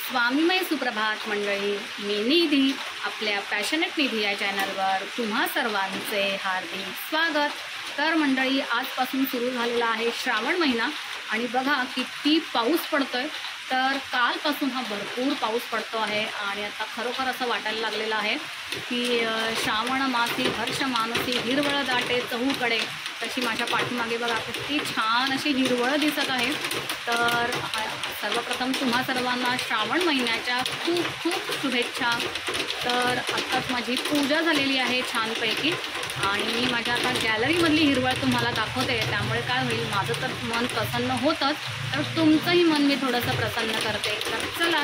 स्वामीमय सुप्रभात मंडळी, मी निधी आपल्या पॅशनेट निधी या चॅनलवर तुम्हा सर्वांचे हार्दिक स्वागत। तर मंडळी, आजपासून सुरू झालेला आहे श्रावण महिना आणि बघा किती पाऊस पडतोय। तर कालपासून हा भरपूर पाऊस पडतो आहे आणि आता खरोखर असं वाटायला लागलेलं आहे की श्रावण मासी हर्ष मानसी हिरवळ दाटे चहूकडे, तशी माझ्या पाठीमागे बघा किती छान अशी हिरवळ दिसत आहे। तर सर्वप्रथम तुम्हा सर्वांना श्रावण महिन्याच्या खूप खूप शुभेच्छा। तर आत्ताच माझी पूजा झालेली आहे छानपैकी आणि मी माझ्या आता गॅलरीमधली हिरवळ तुम्हाला दाखवते, त्यामुळे काय होईल, माझं तर मन प्रसन्न होतंच, तर तुमचंही मन मी थोडंसं प्रसन्न करते। तर चला,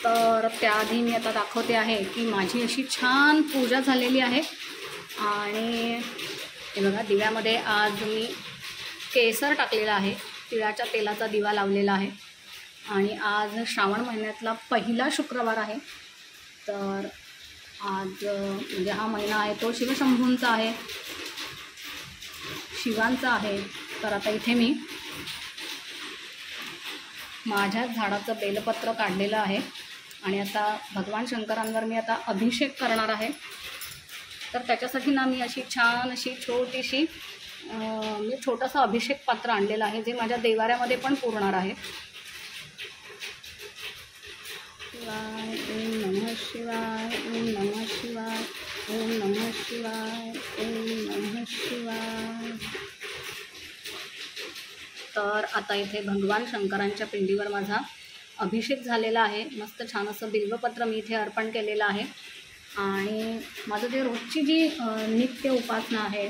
तर त्याआधी मी आता दाखवते आहे की माझी अशी छान पूजा झालेली आहे आणि हे बघा, दिव्यामध्ये आज मी केसर टाकलेला आहे, तिळाच्या तेलाचा दिवा लावलेला आहे आणि आज श्रावण महिन्यातला पहिला शुक्रवार आहे। तर आज म्हणजे हा महिना आहे तो शिवशंभूंचा आहे, शिवांचा आहे। तर आता इथे मी माझ्या झाडाचं बेलपत्र काढलेलं आहे आणि आता भगवान शंकरांवर मी आता अभिषेक करणार आहे। तर त्याच्यासाठी ना मी अशी छान अशी छोटीशी मी छोटंसं अभिषेक पात्र आणलेलं आहे, जे माझ्या देवाऱ्यामध्ये पण पुरणार आहे। ओम नमः शिवाय, ओम नमः शिवाय, ओम नमः शिवाय, ओम नमः शिवाय। तर आता इथे भगवान शंकरांच्या पिंडीवर माझा अभिषेक झालेला आहे। मस्त छान असं बिल्वपत्र मी इथे अर्पण केलेलं आहे आणि माझं जे रोजची जी नित्य उपासना आहे,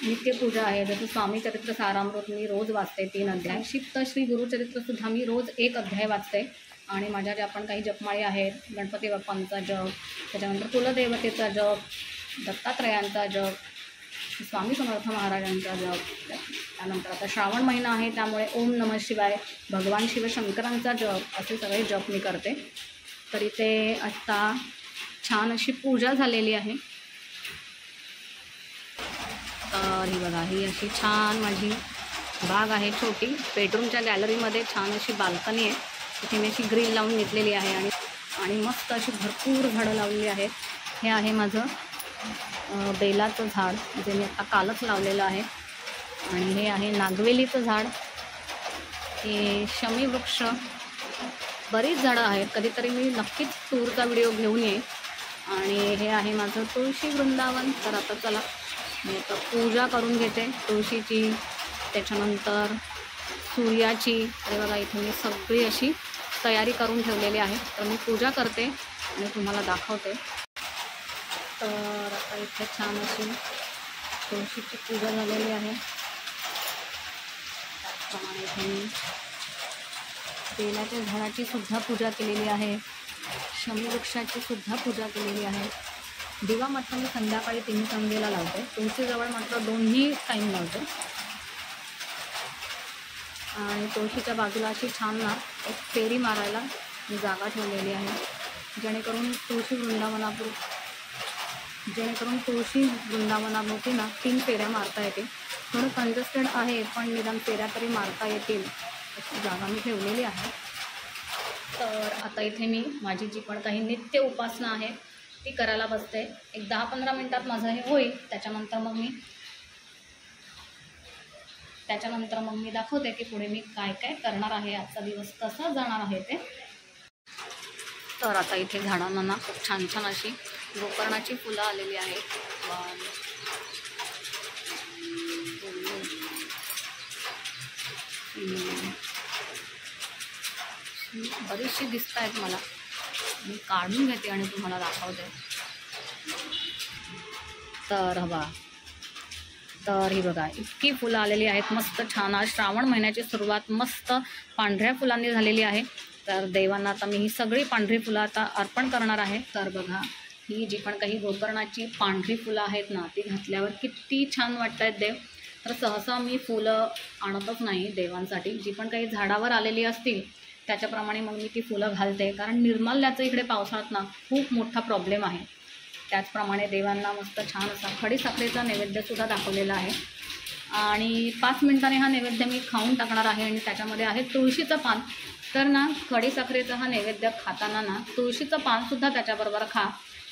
नित्यपूजा आहे, जसं स्वामी चरित्र सारामृत मी रोज वाचते 3 अध्याय, शिप्त श्री गुरुचरित्रसुद्धा मी रोज 1 अध्याय वाचते आणि माझ्या ज्या पण काही जपमाळी आहेत, गणपती बाप्पांचा जप, त्याच्यानंतर कुलदेवतेचा जप, दत्तात्रयांचा जप, स्वामी समर्थ महाराजांचा जप, त्यानंतर आता श्रावण महिना आहे त्यामुळे ओम नमः शिवाय, भगवान शिवशंकरांचा जप, असे सगळे जप मी करते। तर इथे आत्ता छान अशी पूजा झालेली आहे। तर ही बघा, ही अशी छान माझी बाग आहे छोटी, बेडरूमच्या गॅलरीमध्ये छान अशी बाल्कनी आहे, तिथे मी अशी ग्रिल लावून घेतलेली आहे आणि मस्त अशी भरपूर झाडं लावलेली आहेत। हे आहे माझं बेलाचं झाड, जे मी आता कालच लावलेलं आहे आणि हे आहे नागवेलीचं झाड, हे शमी वृक्ष, बरीच झाडं आहेत, कधीतरी मी नक्कीच टूरचा व्हिडिओ घेऊन येईन। आणि हे आहे माझं तुळशी वृंदावन। तर आता चला मी आता पूजा करून घेते तुळशीची, त्याच्यानंतर सूर्याची। तर बघा इथे मी सगळी अशी तयारी करून ठेवलेली आहे, तर मी पूजा करते आणि तुम्हाला दाखवते। तर आता इथे छान अशी तुळशीची पूजा झालेली आहे, त्याचप्रमाणे इथे मी बेलाच्या झाडाची सुद्धा पूजा केलेली आहे, शमी वृक्षाची सुद्धा पूजा केलेली आहे। दिवा मात्र मी संध्याकाळी 3 संध्येला लावते, तुळशीजवळ मात्र 2ही टाईम लावते आणि तुळशीच्या बाजूला अशी छान ना एक फेरी मारायला मी जागा ठेवलेली आहे, जेणेकरून तुळशी वृंदावनाभोवती ना 3 फेऱ्या मारता येते। थोडं कंजेस्टेड आहे पण निदान फेऱ्या तरी मारता येतील अशी जागा मी ठेवलेली आहे। तर आता इथे मी माझी जी पण काही नित्य उपासना आहे ती करायला बसते। एक 10-15 मिनटात माझं हे होईल, त्याच्यानंतर मग मी दाखवते की पुढे मी काय काय करणार आहे, आजचा दिवस कसा जाणार आहे ते। तर आता इथे झाडांना ना खूप छान छान अशी गोकर्णाची फुलं आलेली आहेत, बरीचशी दिसत आहेत मला, मी काढून घेते आणि तुम्हाला दाखवते। तर ही बघा इतकी फुलं आलेली आहेत, मस्त छान। आज श्रावण महिन्याची सुरुवात मस्त पांढऱ्या फुलांनी झालेली आहे। तर देवांना आता मी ही सगळी पांढरी फुलं आता अर्पण करणार आहे। तर बघा, ही जी पण काही गोकर्णाची पांढरी फुलं आहेत ना, ती घातल्यावर किती छान वाटत आहेत देव। तर सहसा मी फुलं आणतच नाही देवांसाठी, जी पण काही झाडावर आलेली असतील त्याच्याप्रमाणे मग मी ती फुलं घालते, कारण निर्माल्याचं इकडे पावसाळ्यात ना खूप मोठा प्रॉब्लेम आहे। त्याचप्रमाणे देवांना मस्त छान असा खडीसाखरेचा नैवेद्यसुद्धा दाखवलेला आहे. आणि 5 मिनिटांनी हा नैवेद्य मी खाऊन टाकणार आहे. आणि त्याच्यामध्ये आहे तुळशीचं पान. तर ना खडीसाखरेचा हा नैवेद्य खाताना ना तुळशीचं पानसुद्धा त्याच्याबरोबर खा,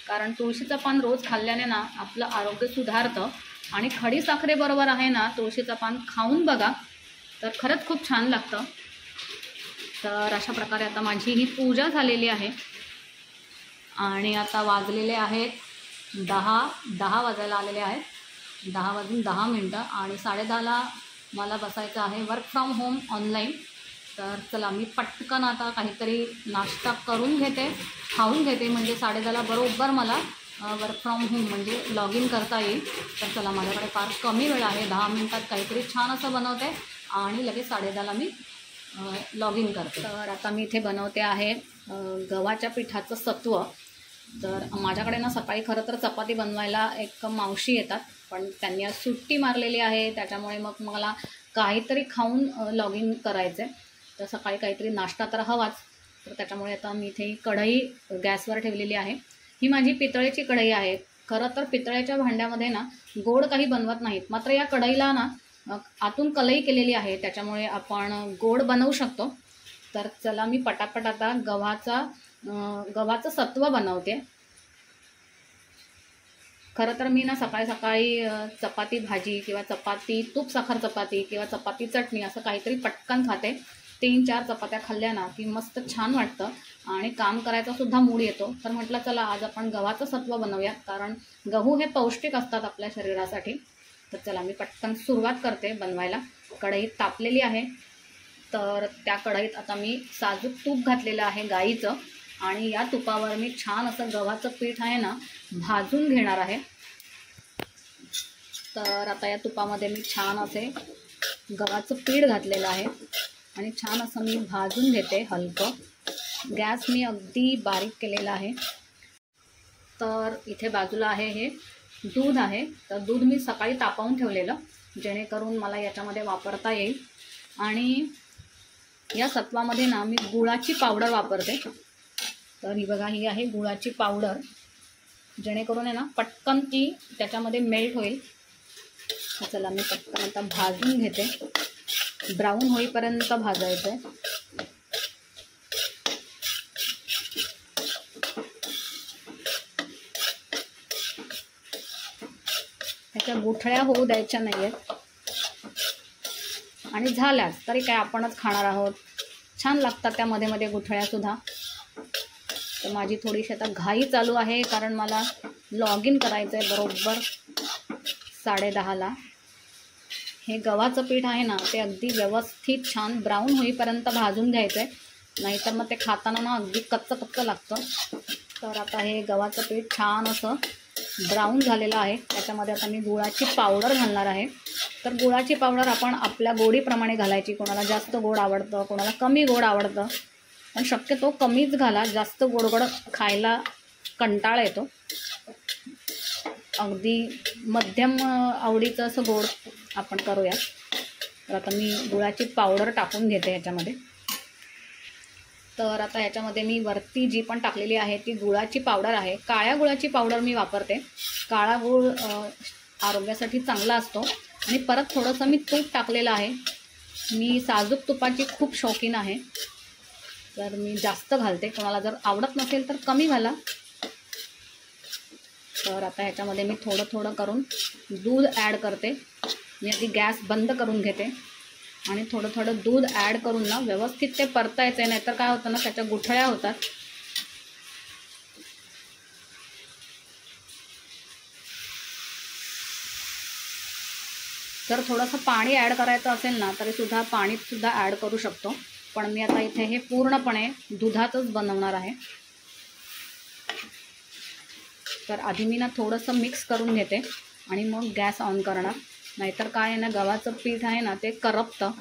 कारण तुळशीचं पान रोज खाल्ल्याने ना आपलं आरोग्य सुधारतं. आणि खडीसाखरेबरोबर आहे ना तुळशीचं पान खाऊन बघा, तर खरंच खूप छान लागतं. तर अशा प्रकारे आता माझी ही पूजा झालेली आहे. आणि आता वाजलेले आहेत 10 वाजायला आलेले आहेत. 10 वाजून 10 मिनटं आणि 10:30ला मला बसायचं आहे वर्क फ्रॉम होम ऑनलाईन. तर चला मी पटकन आता काहीतरी नाश्ता करून घेते, खाऊन घेते, म्हणजे 10:30ला बरोबर मला वर्क फ्रॉम होम म्हणजे लॉग इन करता येईल. तर चला माझ्याकडे फार कमी वेळ आहे, 10 मिनटात काहीतरी छान असं बनवते आणि लगेच 10:30ला मी लॉग इन करते. तर आता मी इथे बनवते आहे गव्हाच्या पिठाचं सत्व. तर माझ्याकडे ना सकाळी खरं तर चपाती बनवायला एक मावशी येतात, पण त्यांनी आज सुट्टी मारलेली आहे, त्याच्यामुळे मग मला काहीतरी खाऊन लॉग इन करायचं आहे. तर सकाळी काहीतरी नाश्ता तर हवाच. तर त्याच्यामुळे आता मी इथे कढई गॅसवर ठेवलेली आहे. ही माझी पितळेची कढई आहे. खरं तर पितळेच्या भांड्यामध्ये ना गोड काही बनवत नाहीत, मात्र या कढईला ना आतून कलई केलेली आहे, त्याच्यामुळे आपण गोड बनवू शकतो. तर चला मी पटापट आता गव्हाचं सत्व बनवते. खरं तर मी ना सकाळी सकाळी चपाती भाजी किंवा चपाती तूप साखर चपाती किंवा चपाती चटणी असं काहीतरी पटकन खाते. 3-4 चपात्या खाल्ल्या ना की मस्त छान वाटतं आणि काम करायचा सुद्धा मूड येतो. तर म्हटलं चला आज आपण गव्हाचं सत्व बनवूया, कारण गहू हे पौष्टिक असतात आपल्या शरीरासाठी. तर चला मी पटकन सुरुवात करते बनवायला. कढईत तापलेली आहे, तर त्या कढईत आता मी साजूक तूप घातलेलं आहे गाईचं. आणि या तुपावर मी छान असं गव्हाचं पीठ आहे ना भाजून घेणार आहे. तर आता या तुपामध्ये मी छान असे गव्हाचं पीठ घातलेलं आहे आणि छान असं मी भाजून घेते हलकं. गॅस मी अगदी बारीक केलेला आहे. तर इथे बाजूला आहे हे दूध आहे. तर दूध मी सकाळी तापवून ठेवलेलं, जेणेकरून मला याच्यामध्ये वापरता येईल. आणि या सत्वामध्ये ना मी गुळाची पावडर वापरते. तर ही बघा, ही आहे गुळाची पावडर, जेणेकरून आहे ना पटकन ती त्याच्यामध्ये मेल्ट होईल. चला मी पटकन आता भाजून घेते, ब्राऊन होईपर्यंत भाजायचं आहे. त्याच्या गुठळ्या होऊ द्यायच्या नाही आहेत. आणि झाल्याच तरी काय आपणच खाणार आहोत, छान लागतात त्या मध्ये मध्ये गुठळ्यासुद्धा. तर माझी थोडीशी आता घाई चालू आहे, कारण मला लॉग इन करायचं आहे बरोबर 10:30ला. हे गव्हाचं पीठ आहे ना ते अगदी व्यवस्थित छान ब्राऊन होईपर्यंत भाजून घ्यायचं आहे, नाहीतर मग ते खाताना ना अगदी कच्चं लागतं. तर आता हे गव्हाचं पीठ छान असं ब्राऊन झालेलं आहे. त्याच्यामध्ये आता मी गुळाची पावडर घालणार आहे. तर गुळाची पावडर आपण आपल्या गोडीप्रमाणे घालायची. कोणाला जास्त गोड आवडतं, कोणाला कमी गोड आवडतं, पण शक्यतो कमीच घाला, जास्त गोडगोड खायला कंटाळा येतो. अगदी मध्यम आवडीचं असं गोड आपण करूया. तर आता मी गुळाची पावडर टाकून घेते ह्याच्यामध्ये. तर आता ह्याच्यामध्ये मी वरती जी पण टाकलेली आहे ती गुळाची पावडर आहे. काळ्या गुळाची पावडर मी वापरते. काळा गुळ आरोग्यासाठी चांगला असतो. आणि परत थोडंसं मी तूप टाकलेलं आहे. मी साजूक तुपाची खूप शौकीन आहे, तर मी जास्त घालते. कोणाला जर आवडत नसेल तर कमी घाला. तर आता ह्याच्यामध्ये मी थोडं थोडं करून दूध ॲड करते. मी आधी गॅस बंद करून घेते आणि थोडं थोडं दूध ॲड करून ना व्यवस्थित ते परतायचं आहे, नाहीतर काय होतं ना त्याच्या गुठळ्या होतात. जर थोडंसं पाणी ॲड करायचं असेल ना तरीसुद्धा पाणीसुद्धा ॲड करू शकतो, पण मी आता इथे हे पूर्णपणे दुधातच बनवणार आहे. तर आधी मी ना थोडंसं मिक्स करून घेते आणि मग गॅस ऑन करणार, नाहीतर काय आहे ना गव्हाचं पीठ आहे ना ते करपतं.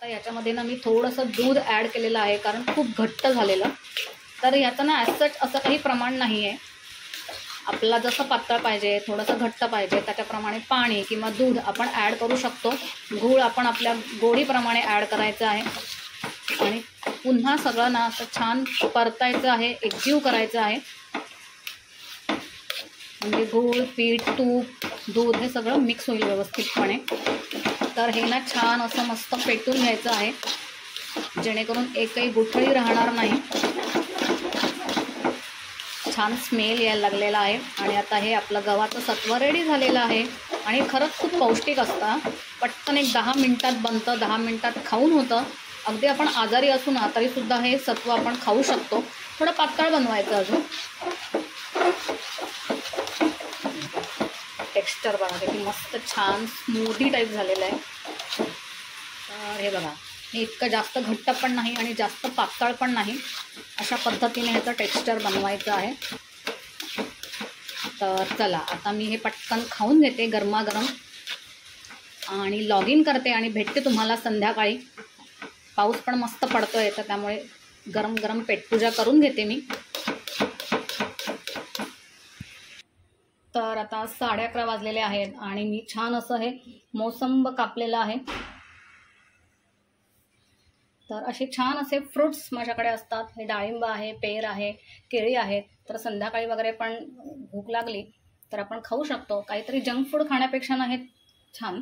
आता याच्यामध्ये ना मी थोडंसं दूध ॲड केलेलं आहे, कारण खूप घट्ट झालेलं. तर याचं ना ॲज सच असं काही प्रमाण नाही आहे. आपल्याला जसं पातळ पाहिजे, थोडंसं घट्ट पाहिजे, त्याच्याप्रमाणे पाणी किंवा दूध आपण ॲड करू शकतो. गूळ आपण आपल्या गोडीप्रमाणे ॲड करायचं आहे आणि पुन्हा सगळं ना असं छान परतायचं आहे, एकजीव करायचं आहे. म्हणजे गूळ, पीठ, तूप, दूध हे सगळं मिक्स होईल व्यवस्थितपणे. तर हे ना छान असं मस्त पेटून घ्यायचं आहे, जेणेकरून एकही गुठळी राहणार नाही. छान स्मेल यायला लागलेला आहे आणि आता हे आपलं गव्हाचं सत्व रेडी झालेलं आहे. आणि खरंच खूप पौष्टिक असतं. पटकन एक 10 मिनिटात बनतं, 10 मिनिटात खाऊन होतं. अगदी आपण आजारी असू ना तरीसुद्धा हे सत्व आपण खाऊ शकतो. थोडं पातळ बनवायचं अजून. टेक्स्चर बघा किती मस्त छान स्मूदी टाईप झालेलं आहे. तर हे बघा, हे इतकं जास्त घट्ट पण नाही आणि जास्त पातळ पण नाही, अशा पद्धतीने ह्याचं टेक्स्चर बनवायचं आहे. तर चला आता मी हे पटकन खाऊन घेते गरमागरम आणि लॉग इन करते आणि भेटते तुम्हाला संध्याकाळी. पाऊस पण मस्त पडतोय, तर त्यामुळे गरम गरम पेटपूजा करून घेते मी. तर आता 11:30 वाजलेले आहेत आणि मी छान असं हे मोसंब कापलेलं आहे. तर असे छान असे फ्रूट्स माझ्याकडे असतात. हे डाळिंब आहे, पेर आहे, केळी आहेत. तर संध्याकाळी वगैरे पण भूक लागली तर आपण खाऊ शकतो. काहीतरी जंक फूड खाण्यापेक्षा ना हे छान.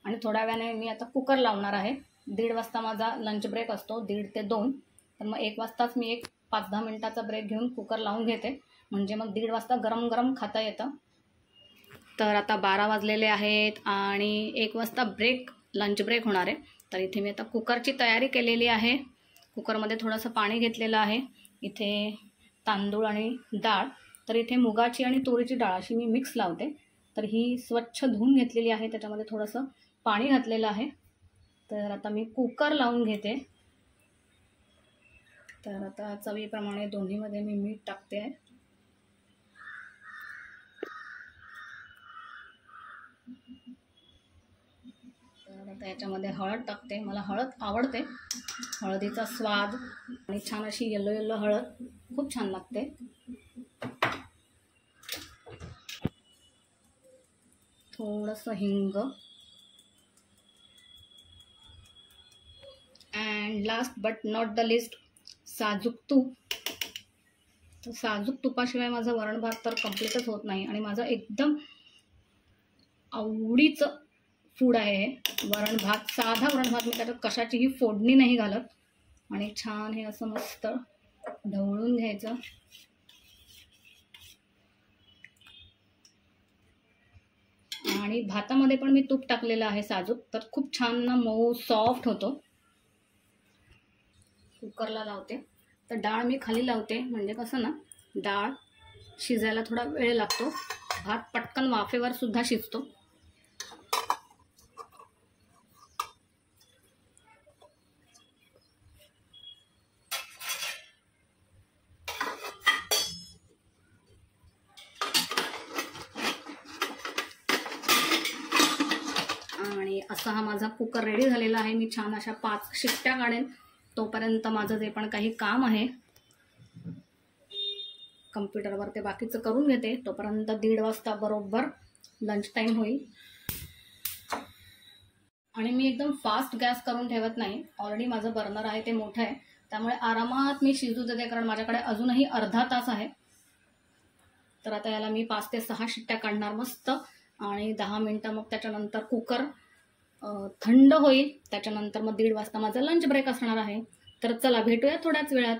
आणि थोड्या वेळाने मी आता कुकर लावणार आहे. 1:30 वाजता माझा लंच ब्रेक असतो, 1:30 ते 2. तर मग 1 वाजताच मी एक 5-10 मिनिटाचा ब्रेक घेऊन कुकर लावून घेते, म्हणजे मग 1:30 वाजता गरम गरम खाता येतं. तर आता 12 वाजलेले आहेत आणि 1 वाजता लंच ब्रेक होणार आहे. तर इथे मी आता कुकरची तयारी केलेली आहे. कुकरमध्ये थोडंसं पाणी घेतलेलं आहे. इथे तांदूळ आणि डाळ. तर इथे मुगाची आणि तुरीची डाळ अशी मी मिक्स लावते. तर ही स्वच्छ धुवून घेतलेली आहे, त्याच्यामध्ये थोडंसं पाणी घातलेलं आहे. तर आता मी कुकर लावून घेते. तर आता चवीप्रमाणे दोन्हीमध्ये मी मीठ टाकते आहे. तर आता याच्यामध्ये हळद टाकते. मला हळद आवडते, हळदीचा स्वाद आणि छान अशी येलो येलो हळद खूप छान लागते. थोडंसं हिंग and last but not the list साजूक तूप. तर साजूक तुपाशिवाय माझं वरण भात तर कम्प्लीटच होत नाही आणि माझं एकदम आवडीचं फूड आहे हे वरण भात. साधा वरण भात, मी त्याच्यात कशाचीही फोडणी नाही घालत. आणि छान हे असं मस्त ढवळून घ्यायचं. आणि भातामध्ये पण मी तूप टाकलेलं आहे साजूक, तर खूप छान ना मऊ सॉफ्ट होतो. कुकरला लावते. तर डाळ मी खाली लावते, म्हणजे कसं ना डाळ शिजायला थोडा वेळ लागतो. भात पटकन वाफेवर सुद्धा शिजतो. आणि असा हा माझा कुकर रेडी झालेला आहे. मी छान अशा 5 शिट्ट्या काढेन. तोपर्यंत माझं जे पण काही काम आहे कम्प्युटरवर ते बाकीचं करून घेते. तोपर्यंत 1:30 वाजता बरोबर लंच टाईम होईल. आणि मी एकदम फास्ट गॅस करून ठेवत नाही. ऑलरेडी माझं बर्नर आहे ते मोठं आहे, त्यामुळे आरामात मी शिजू देते, कारण माझ्याकडे अजूनही अर्धा तास आहे. तर आता याला मी 5 ते 6 शिट्ट्या काढणार मस्त. आणि 10 मिनटं मग त्याच्यानंतर कुकर थंड होईल. त्याच्यानंतर मग 1:30 वाजता माझा लंच ब्रेक असणार आहे. तर चला भेटूया थोड्याच वेळात.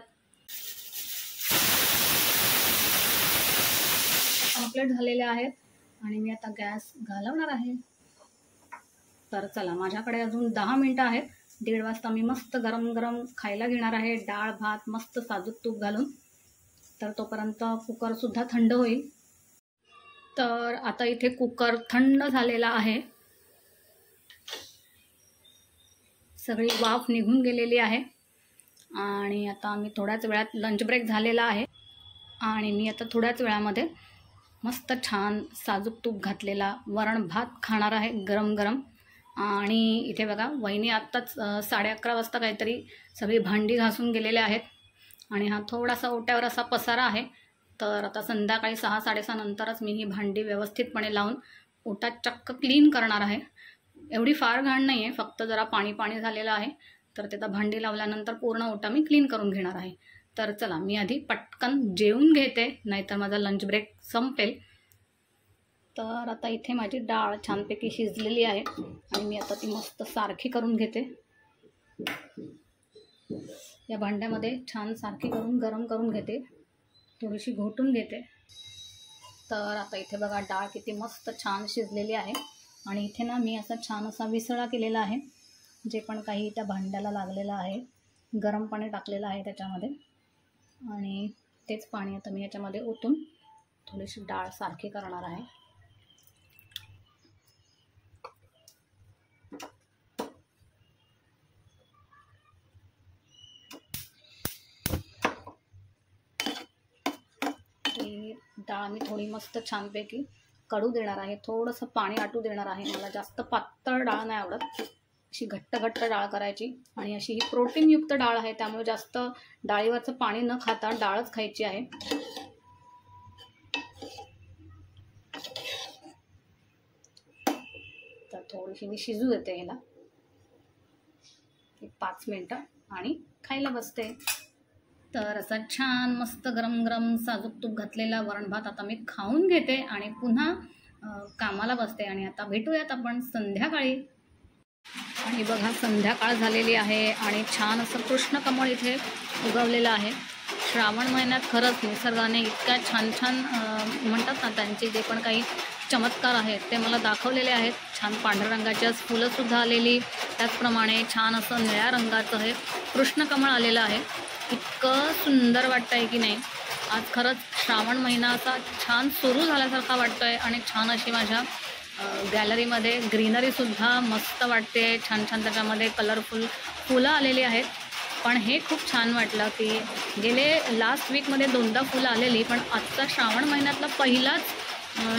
कंप्लीट झालेले आहेत आणि मी आता गॅस घालवणार आहे. तर चला, माझ्याकडे अजून 10 मिनटं आहेत. 1:30 वाजता मी मस्त गरम गरम खायला घेणार आहे, डाळ भात मस्त साजूक तूप घालून. तर तोपर्यंत कुकरसुद्धा थंड होईल. तर आता इथे कुकर थंड झालेला आहे. सगळी वाफ निघून गेलेली आहे. आणि आता मी थोड्याच वेळात लंच ब्रेक झालेला आहे आणि मी आता थोड्याच वेळामध्ये मस्त छान साजूक तूप घातलेला वरण भात खाणार आहे गरम गरम. आणि इथे बघा वहिनी आत्ताच 11:30 वाजता काहीतरी सगळी भांडी घासून गेलेले आहेत आणि हा थोडासा ओट्यावर असा पसारा आहे. तर आता संध्याकाळी 6-6:30 नंतरच मी ही भांडी व्यवस्थितपणे लावून ओटा चक्क क्लीन करणार आहे. एवढी फार घाण नाही आहे, फक्त जरा पाणी पाणी झालेलं आहे. तर त्याचा भांडी लावल्यानंतर पूर्ण ओटा मी क्लीन करून घेणार आहे. तर चला मी आधी पटकन जेवून घेते, नाहीतर माझा लंच ब्रेक संपेल. तर आता इथे माझी डाळ छानपैकी शिजलेली आहे आणि मी आता ती मस्त सारखी करून घेते. या भांड्यामध्ये छान सारखी करून गरम करून घेते, थोडीशी घोटून घेते. तर आता इथे बघा डाळ किती मस्त छान शिजलेली आहे आणि इथे ना मी असा छान असा विसळा केलेला आहे. जे पण काही त्या भांड्याला लागलेलं आहे, गरम पाणी टाकलेलं आहे त्याच्यामध्ये आणि तेच पाणी आता मी याच्यामध्ये ओतून थोडीशी डाळ सारखी करणार आहे. डाळ मी थोडी मस्त छानपैकी कडू देणार आहे, थोडंसं पाणी आटू देणार आहे. मला जास्त पातळ डाळ नाही आवडत, अशी घट्ट घट्ट डाळ करायची. आणि अशी ही प्रोटीनयुक्त डाळ आहे, त्यामुळे जास्त डाळीवरचं पाणी न खाता डाळच खायची आहे. तर थोडीशी मी शिजू देते ह्याला 5 मिनटं आणि खायला बसते. तर असा छान मस्त गरम गरम साजूक तूप घातलेला वरण भात आता मी खाऊन घेते आणि पुन्हा कामाला बसते. आणि आता भेटूयात आपण संध्याकाळी. आणि बघा संध्याकाळ झालेली आहे आणि छान असं कृष्णकमळ इथे उगवलेलं आहे. श्रावण महिन्यात खरंच निसर्गाने इतक्या छान छान म्हणतात ना, त्यांचे जे पण काही चमत्कार आहेत ते मला दाखवलेले आहेत. छान पांढऱ्या रंगाच्या फुलंसुद्धा आलेली, त्याचप्रमाणे छान असं निळ्या रंगाचं हे कृष्णकमळ आलेलं आहे. इतकं सुंदर वाटतं आहे की नाही. आज खरंच श्रावण महिना असा छान सुरू झाल्यासारखा वाटतो आहे आणि छान अशी माझ्या गॅलरीमध्ये ग्रीनरीसुद्धा मस्त वाटते. छान छान त्याच्यामध्ये कलरफुल फुलं आलेली आहेत. पण हे खूप छान वाटलं की गेले लास्ट वीकमध्ये 2दा फुलं आलेली, पण आजचा श्रावण महिन्यातला पहिलाच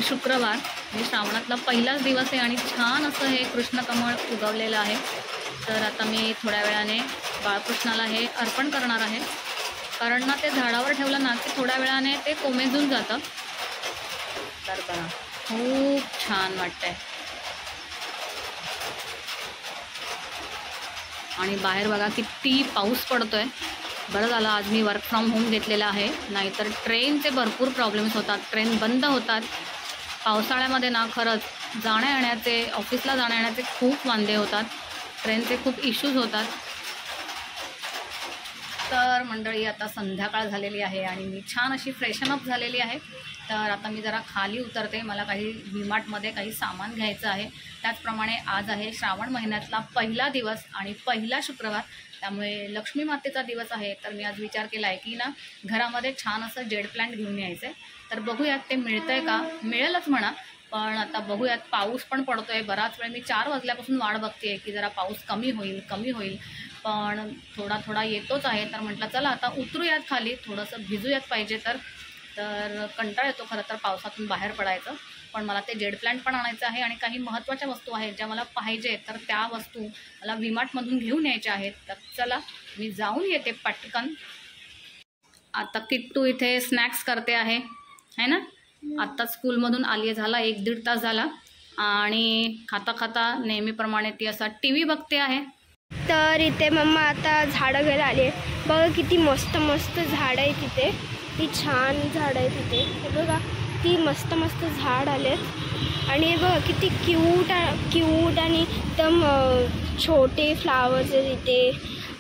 शुक्रवार म्हणजे श्रावणातला पहिलाच दिवस आहे आणि छान असं हे कृष्णकमळ उगवलेलं आहे. तर आता मी थोड्या वेळाने बाळकृष्णाला हे अर्पण करणार आहे, कारण ना ते झाडावर ठेवलं ना की थोड्या वेळाने ते कोमेजून जातं. तर बघा खूप छान वाटतंय. आणि बाहेर बघा किती पाऊस पडतोय. बरं झालं आज मी वर्क फ्रॉम होम घेतलेलं आहे, नाहीतर ट्रेनचे भरपूर प्रॉब्लेम्स होतात, ट्रेन बंद होतात. पावसाळ्यामध्ये ना खरंच जाण्या येण्याचे, ऑफिसला जाण्या येण्याचे खूप वांदे होतात, ट्रेनचे खूप इश्यूज होतात. तर मंडळी आता संध्याकाळ झालेली आहे आणि मी छान अशी फ्रेशन अप झालेली आहे. तर आता मी जरा खाली उतरते, मला काही व्हीमार्टमध्ये काही सामान घ्यायचं आहे. त्याचप्रमाणे आज आहे श्रावण महिन्यातला पहिला दिवस आणि पहिला शुक्रवार, त्यामुळे लक्ष्मी मातेचा दिवस आहे. तर मी आज विचार केला आहे की ना घरामध्ये छान असं जेड प्लांट घेऊन यायचं आहे. तर बघूयात ते मिळतं आहे का, मिळेलच म्हणा, पण आता बघूयात. पाऊस पण पडतो आहे बराच वेळ, मी 4 वाजल्यापासून वाट बघते आहे की जरा पाऊस कमी होईल, पण थोडा थोडा येतोच आहे. तर म्हटलं चला आता उतरूयात खाली, थोडंसं भिजूयात पाहिजे तर कंटाळा येतो खरं तर पावसातून बाहेर पडायचं. पण मला ते जेड प्लांट पण आणायचं आहे आणि काही महत्त्वाच्या वस्तू आहेत ज्या मला पाहिजे, तर त्या वस्तू मला व्हीमार्टमधून घेऊन यायच्या आहेत. तर चला मी जाऊन येते पटकन. आता किट्टू इथे स्नॅक्स करते आहे ना. आत्ता स्कूलमधून आली आहे, झाला 1-1.5 तास झाला आणि खाता खाता नेहमीप्रमाणे ती असा TV बघते आहे. तर इथे मम्मा आता झाडं घ्यायला आली आहे. बघा किती मस्त मस्त झाडं आहे तिथे, ती छान झाडं आहे तिथे. हे बघा ती मस्त मस्त झाड आलेत आणि हे बघा किती क्यूट आणि एकदम छोटे फ्लावर्स आहेत इथे.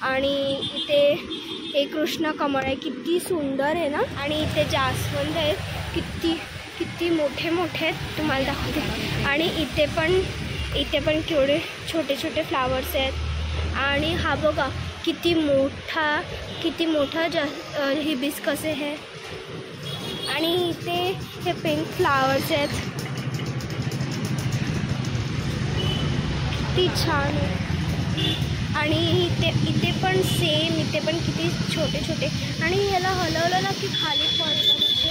आणि इथे हे कृष्ण कमळ आहे, किती सुंदर आहे ना. आणि इथे जास्वंद आहेत, किती मोठे मोठे आहेत, तुम्हाला दाखवते. आणि इथे पण केवढे छोटे छोटे फ्लावर्स आहेत. आणि हा बघा किती मोठा हिबिस्कस आहे. आणि इथे हे पिंक फ्लावर्स आहेत, किती छान आहे. आणि इथे पण सेम, इथे पण किती छोटे छोटे. आणि ह्याला हलवलं ना की खाली पडतं म्हणजे.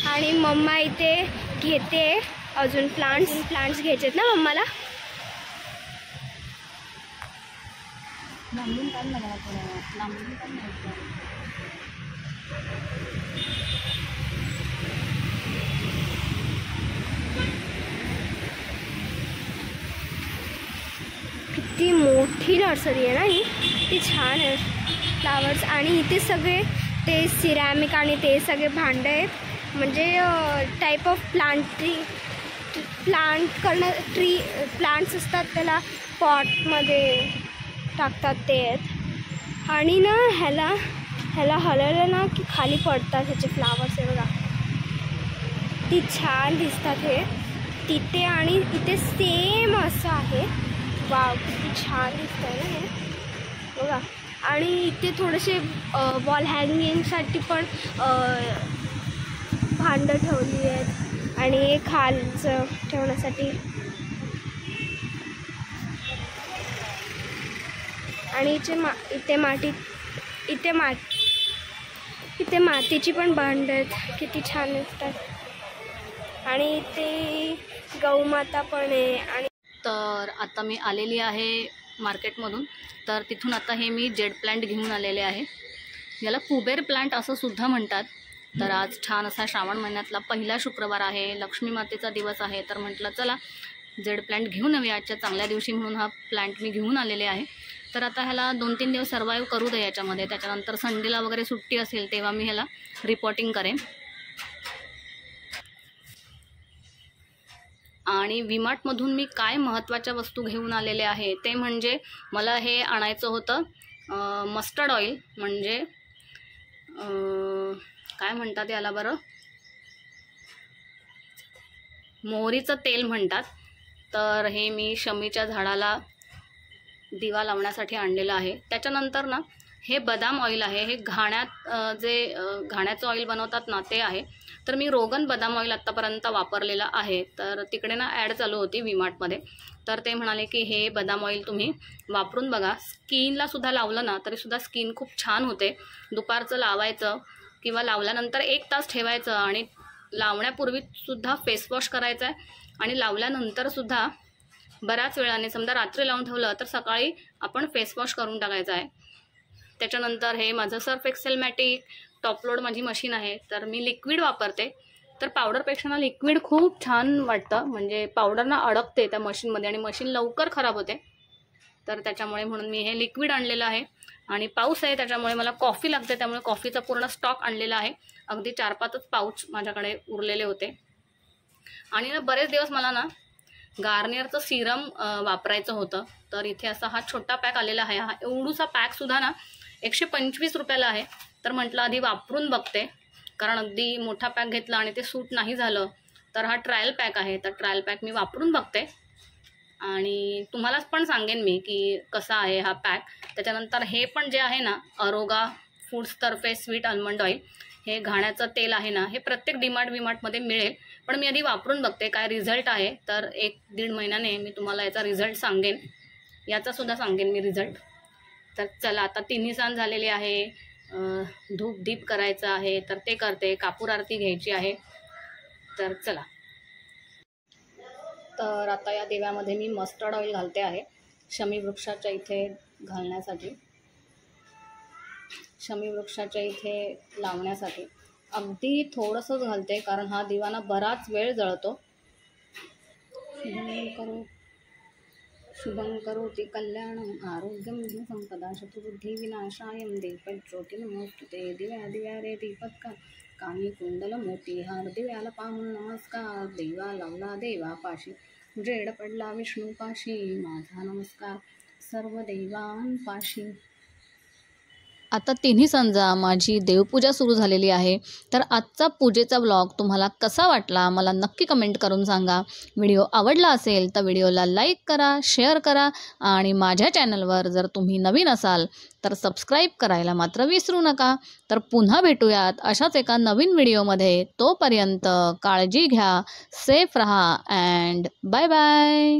आणि मम्मा इथे घेते अजून प्लांट्स घ्यायचे आहेत ना मम्माला. लांबून काढ ना मला थोडं, लांबून काढ ना. किती मोठी नर्सरी आहे ना ही, ती छान आहे फ्लावर्स. आणि इथे सगळे ते सिरॅमिक आणि ते सगळे भांडे आहेत, म्हणजे टाईप ऑफ प्लांट करणं, प्लांट्स असतात त्याला पॉटमध्ये टाकतात ते आहेत. आणि ना ह्याला हलवलं ना की खाली पडतात ह्याचे फ्लावर्स आहे बघा, ती छान दिसतात हे तिथे. आणि इथे सेम असं आहे. वाव किती छान दिसत आहे ना हे बघा. आणि इथे थोडेसे वॉल हँगिंगसाठी पण भांडं ठेवली आहेत आणि हे खालचं ठेवण्यासाठी. आणि इथे मातीची पण भांडं आहेत, किती छान दिसतात. आणि इथे गौमाता पण आहे. आणि तर आता मी आलेली आहे मार्केटमधून. तर तिथून आता हे मी जेड प्लांट घेऊन आलेले आहे. याला कुबेर प्लांट असं सुद्धा म्हणतात. तर आज छान असा श्रावण महिन्यातला पहिला शुक्रवार आहे, लक्ष्मी मातेचा दिवस आहे. तर म्हटलं चला जेड प्लांट घेऊन येऊया आजच्या चांगल्या दिवशी, म्हणून हा प्लांट मी घेऊन आलेले आहे. तर आता ह्याला 2-3 दिवस सर्वाईव्ह करू दे याच्यामध्ये. त्याच्यानंतर संडेला वगैरे सुट्टी असेल तेव्हा मी ह्याला रिपोर्टिंग करेन. आणि व्हीमार्टमधून मी काय महत्त्वाच्या वस्तू घेऊन आलेले आहे ते म्हणजे मला हे आणायचं होतं मस्टर्ड ऑइल, म्हणजे काय म्हणतात याला बरं, मोहरीचं तेल म्हणतात. तर हे मी शमीच्या झाडाला दिवा लावण्यासाठी आणलेलं आहे. त्याच्यानंतर ना हे बदाम ऑइल आहे, हे घाण्याचं ऑइल बनवतात ना ते आहे. तर मी रोगन बदाम ऑइल आत्तापर्यंत वापरलेला आहे. तर तिकडे ना ॲड चालू होती व्हीमार्टमध्ये. तर ते म्हणाले की हे बदाम ऑइल तुम्ही वापरून बघा, स्किनला सुद्धा लावलं ना तरीसुद्धा स्किन खूप छान होते. दुपारचं लावायचं किंवा लावल्यानंतर 1 तास ठेवायचं आणि लावण्यापूर्वीसुद्धा फेसवॉश करायचं आहे. आणि लावल्यानंतरसुद्धा बऱ्याच वेळाने, समजा रात्री लावून ठेवलं तर सकाळी आपण फेसवॉश करून टाकायचं आहे. त्याच्यानंतर हे माझं सर्फ एक्सेल मॅटिक टॉपलोड माझी मशीन आहे. तर मी लिक्विड वापरते. तर पावडरपेक्षा ना लिक्विड खूप छान वाटतं, म्हणजे पावडर ना अडकते त्या मशीनमध्ये आणि मशीन लवकर खराब होते. तर त्याच्यामुळे म्हणून मी हे लिक्विड आणलेलं आहे. आणि पाऊस आहे त्याच्यामुळे मला कॉफी लागते, त्यामुळे कॉफीचा पूर्ण स्टॉक आणलेला आहे. अगदी 4-5 पाऊच माझ्याकडे उरलेले होते. आणि ना बरेच दिवस मला ना गार्नियरचं सिरम वापरायचं होतं. तर इथे असा हा छोटा पॅक आलेला आहे. हा एवढूसा पॅकसुद्धा ना 125 रुपयाला आहे. तर म्हटलं आधी वापरून बघते, कारण अगदी मोठा पॅक घेतला आणि ते सूट नाही झालं. तर हा ट्रायल पॅक आहे. तर ट्रायल पॅक मी वापरून बघते आणि तुम्हाला पण सांगेन मी की कसा आहे हा पॅक. त्याच्यानंतर हे पण जे आहे ना अरोगा फूड्सतर्फे स्वीट आल्मंड ऑइल, हे घाण्याचं तेल आहे ना, हे प्रत्येक व्हीमार्टमध्ये मिळेल. पण मी आधी वापरून बघते काय रिझल्ट आहे. तर 1-1.5 महिन्याने मी तुम्हाला याचा रिझल्ट सांगेन, याचासुद्धा सांगेन मी रिझल्ट. तर चला आता 3 सण झालेले आहे, धूप दीप करायचं आहे तर ते करते, कापूर आरती घ्यायची आहे. तर चला. तर आता या दिव्यामध्ये मी मस्टर्ड ऑइल घालते आहे शमी वृक्षाच्या इथे घालण्यासाठी, शमी वृक्षाच्या इथे लावण्यासाठी. अगदी थोडंसंच घालते कारण हा दिवा ना बराच वेळ जळतो. शुभं करोति कल्याणं आरोग्यं संपदा शत्रुबुद्धी विनाशायं दीपज्योती नमोस्तुते. दिव्या दिव्या रे दीपत्कार कानी कुंडल मोती हार, दिव्याला पाहून नमस्कार, देवा लावला देवापाशी, जेड पडला विष्णूपाशी, माझा नमस्कार सर्व देवांपाशी. आता 3 सांजा माझी देवपूजा सुरू झालेली आहे. तर आजचा पूजेचा व्लॉग तुम्हाला कसा वाटला मला नक्की कमेंट करून सांगा. व्हिडिओ आवडला असेल तर व्हिडिओला लाईक करा, शेअर करा आणि माझ्या चॅनलवर जर तुम्ही नवीन असाल तर सबस्क्राईब करायला मात्र विसरू नका. तर पुन्हा भेटूयात अशाच एका नवीन व्हिडिओमध्ये. तोपर्यंत काळजी घ्या, सेफ रहा अँड बाय बाय.